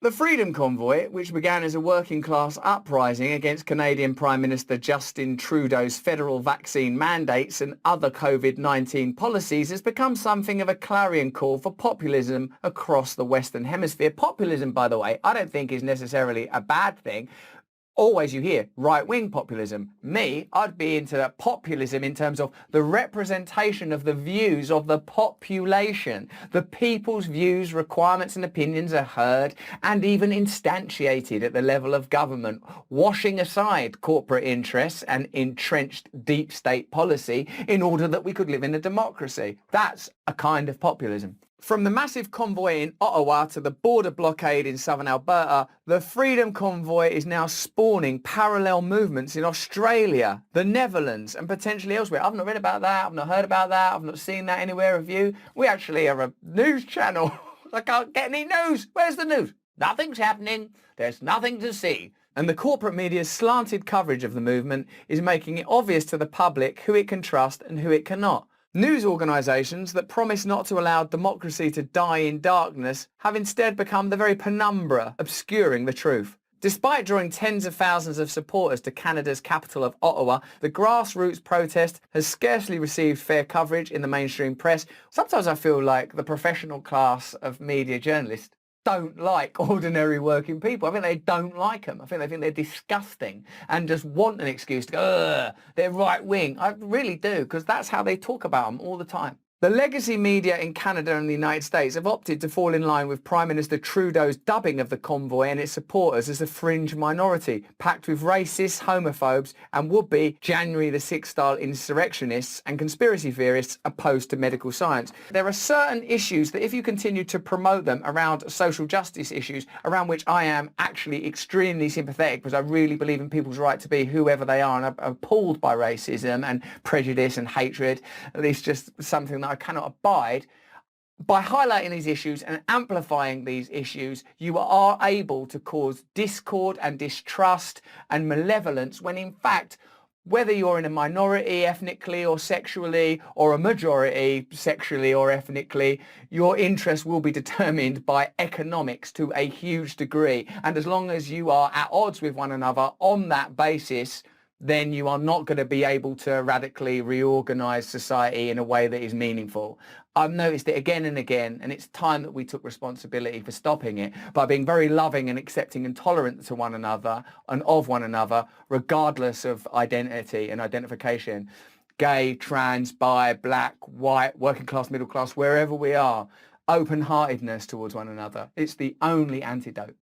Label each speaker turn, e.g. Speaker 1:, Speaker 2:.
Speaker 1: The Freedom Convoy, which began as a working-class uprising against Canadian Prime Minister Justin Trudeau's federal vaccine mandates and other COVID-19 policies, has become something of a clarion call for populism across the Western Hemisphere. Populism, by the way, I don't think is necessarily a bad thing. Always you hear right-wing populism. Me, I'd be into populism in terms of the representation of the views of the population. The people's views, requirements and opinions are heard and even instantiated at the level of government, washing aside corporate interests and entrenched deep state policy in order that we could live in a democracy. That's a kind of populism. From the massive convoy in Ottawa to the border blockade in southern Alberta, the Freedom Convoy is now spawning parallel movements in Australia, the Netherlands and potentially elsewhere. I've not read about that, I've not heard about that, I've not seen that anywhere. Have you? We actually are a news channel. I can't get any news. Where's the news? Nothing's happening. There's nothing to see. And the corporate media's slanted coverage of the movement is making it obvious to the public who it can trust and who it cannot. News organisations that promise not to allow democracy to die in darkness have instead become the very penumbra obscuring the truth. Despite drawing tens of thousands of supporters to Canada's capital of Ottawa, the grassroots protest has scarcely received fair coverage in the mainstream press. Sometimes I feel like the professional class of media journalists don't like ordinary working people. I think they don't like them. I think they think they're disgusting and just want an excuse to go, ugh, they're right wing. I really do, because that's how they talk about them all the time. The legacy media in Canada and the United States have opted to fall in line with Prime Minister Trudeau's dubbing of the convoy and its supporters as a fringe minority, packed with racists, homophobes and would-be January the 6th style insurrectionists and conspiracy theorists opposed to medical science. There are certain issues that if you continue to promote them around social justice issues, around which I am actually extremely sympathetic because I really believe in people's right to be whoever they are, and I'm appalled by racism and prejudice and hatred. It's just something that I cannot abide. By highlighting these issues and amplifying these issues, you are able to cause discord and distrust and malevolence when in fact, whether you're in a minority ethnically or sexually or a majority sexually or ethnically, your interest will be determined by economics to a huge degree. And as long as you are at odds with one another on that basis, then you are not going to be able to radically reorganize society in a way that is meaningful. I've noticed it again and again, and it's time that we took responsibility for stopping it by being very loving and accepting and tolerant to one another and of one another, regardless of identity and identification. Gay, trans, bi, black, white, working class, middle class, wherever we are, open-heartedness towards one another. It's the only antidote.